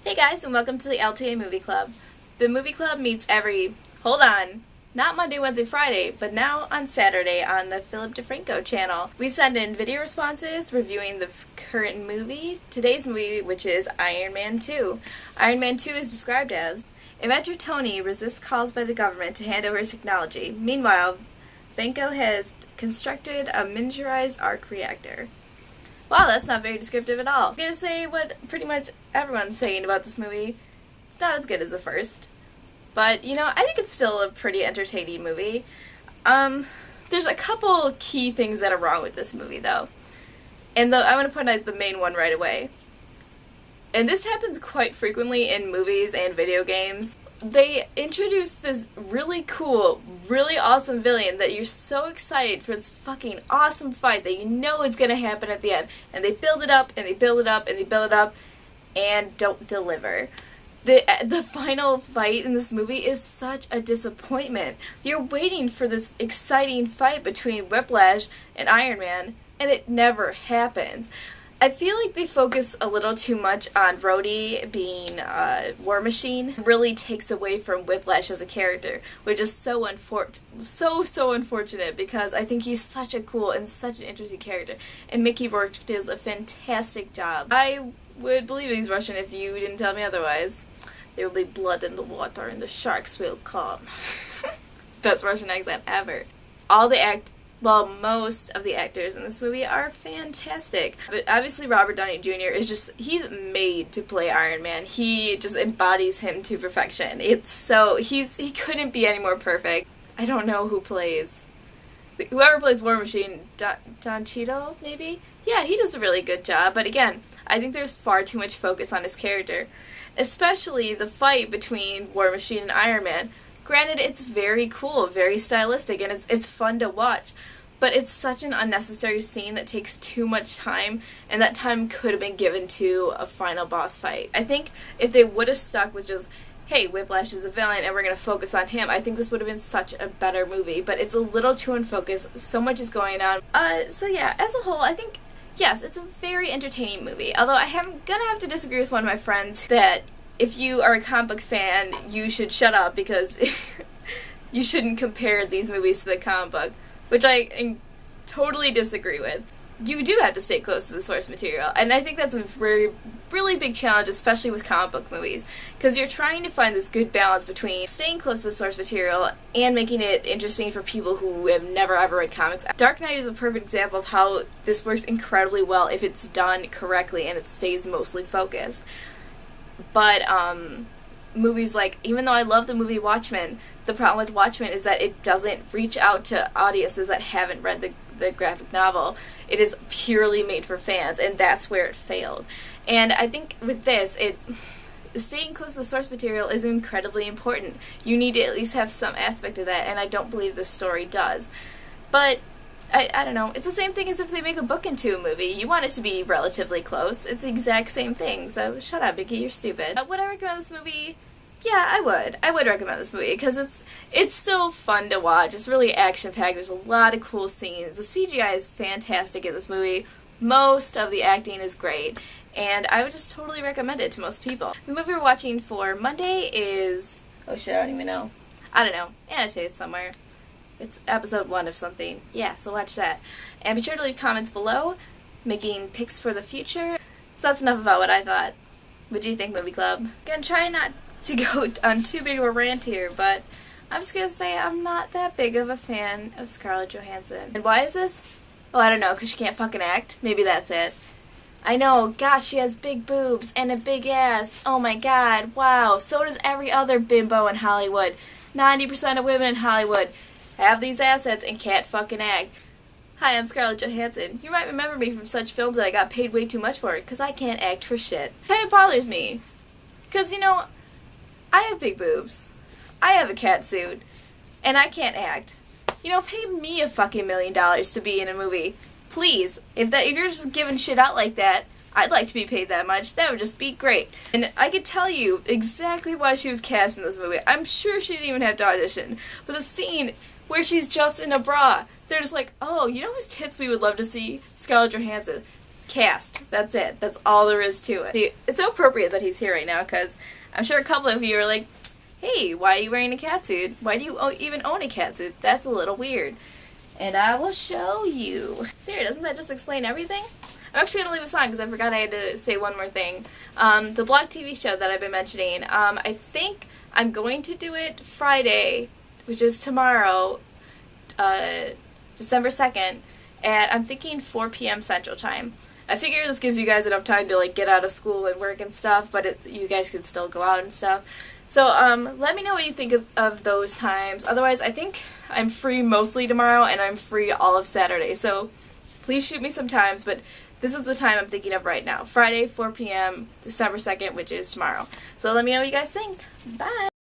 Hey guys, and welcome to the LTA Movie Club. The movie club meets hold on, not Monday, Wednesday, Friday, but now on Saturday on the Philip DeFranco channel. We send in video responses reviewing the current movie, today's movie, which is Iron Man 2. Iron Man 2 is described as, Inventor Tony resists calls by the government to hand over his technology. Meanwhile, Franco has constructed a miniaturized arc reactor. Wow, that's not very descriptive at all. I'm gonna say what pretty much everyone's saying about this movie. It's not as good as the first. But, you know, I think it's still a pretty entertaining movie. There's a couple key things that are wrong with this movie, though. And I'm gonna point out the main one right away. And this happens quite frequently in movies and video games. They introduce this really cool, really awesome villain that you're so excited for this fucking awesome fight that you know is gonna happen at the end. And they build it up, and they build it up, and they build it up, and don't deliver. The final fight in this movie is such a disappointment. You're waiting for this exciting fight between Whiplash and Iron Man, and it never happens. I feel like they focus a little too much on Rhodey being War Machine. It really takes away from Whiplash as a character, which is so unfortunate because I think he's such a cool and such an interesting character. And Mickey Rourke does a fantastic job. I would believe he's Russian if you didn't tell me otherwise. There will be blood in the water and the sharks will come. Best Russian accent ever. Most of the actors in this movie are fantastic. But obviously Robert Downey Jr. he's made to play Iron Man. He just embodies him to perfection. He couldn't be any more perfect. I don't know whoever plays War Machine, Don Cheadle, maybe? Yeah, he does a really good job, but again, I think there's far too much focus on his character. Especially the fight between War Machine and Iron Man. Granted, it's very cool, very stylistic, and it's fun to watch, but it's such an unnecessary scene that takes too much time, and that time could have been given to a final boss fight. I think if they would have stuck with just, hey, Whiplash is a villain and we're going to focus on him, I think this would have been such a better movie, but it's a little too unfocused, so much is going on. So yeah, as a whole, I think, yes, it's a very entertaining movie, although I am going to have to disagree with one of my friends that if you are a comic book fan, you should shut up because you shouldn't compare these movies to the comic book, which I totally disagree with. You do have to stay close to the source material, and I think that's a really big challenge, especially with comic book movies, because you're trying to find this good balance between staying close to the source material and making it interesting for people who have never ever read comics. Dark Knight is a perfect example of how this works incredibly well if it's done correctly and it stays mostly focused. But movies like, even though I love the movie Watchmen, the problem with Watchmen is that it doesn't reach out to audiences that haven't read the graphic novel. It is purely made for fans, and that's where it failed. And I think with this, staying close to the source material is incredibly important. You need to at least have some aspect of that, and I don't believe this story does. But I don't know, it's the same thing as if they make a book into a movie. You want it to be relatively close. It's the exact same thing, so shut up, Vicky, you're stupid. Would I recommend this movie? Yeah, I would. I would recommend this movie, because it's still fun to watch. It's really action-packed. There's a lot of cool scenes. The CGI is fantastic in this movie. Most of the acting is great, and I would just totally recommend it to most people. The movie we're watching for Monday is... oh shit, I don't even know. I don't know. Annotate somewhere. It's episode 1 of something. Yeah, so watch that. And be sure to leave comments below, making picks for the future. So that's enough about what I thought. What do you think, Movie Club? Gonna try not to go on too big of a rant here, but I'm just gonna say I'm not that big of a fan of Scarlett Johansson. And why is this? Well, I don't know, because she can't fucking act. Maybe that's it. I know, gosh, she has big boobs and a big ass. Oh my god, wow. So does every other bimbo in Hollywood. 90% of women in Hollywood have these assets and can't fucking act. Hi, I'm Scarlett Johansson. You might remember me from such films that I got paid way too much for, because I can't act for shit. It kind of bothers me. Because, you know, I have big boobs. I have a cat suit. And I can't act. You know, pay me a fucking $1 million to be in a movie. Please. If you're just giving shit out like that, I'd like to be paid that much. That would just be great. And I could tell you exactly why she was cast in this movie. I'm sure she didn't even have to audition. But the scene where she's just in a bra, they're just like, oh, you know whose tits we would love to see? Scarlett Johansson. cast. That's it. That's all there is to it. See, it's so appropriate that he's here right now because I'm sure a couple of you are like, hey, why are you wearing a catsuit? Why do you even own a catsuit? That's a little weird. And I will show you. There, doesn't that just explain everything? I'm actually going to leave this on because I forgot I had to say one more thing. The BlogTv show that I've been mentioning, I think I'm going to do it Friday, which is tomorrow, December 2nd, and I'm thinking 4 p.m. Central Time. I figure this gives you guys enough time to like get out of school and work and stuff, but you guys can still go out and stuff. So let me know what you think of those times. Otherwise, I think I'm free mostly tomorrow, and I'm free all of Saturday. So please shoot me some times, but this is the time I'm thinking of right now. Friday, 4 p.m., December 2nd, which is tomorrow. So let me know what you guys think. Bye!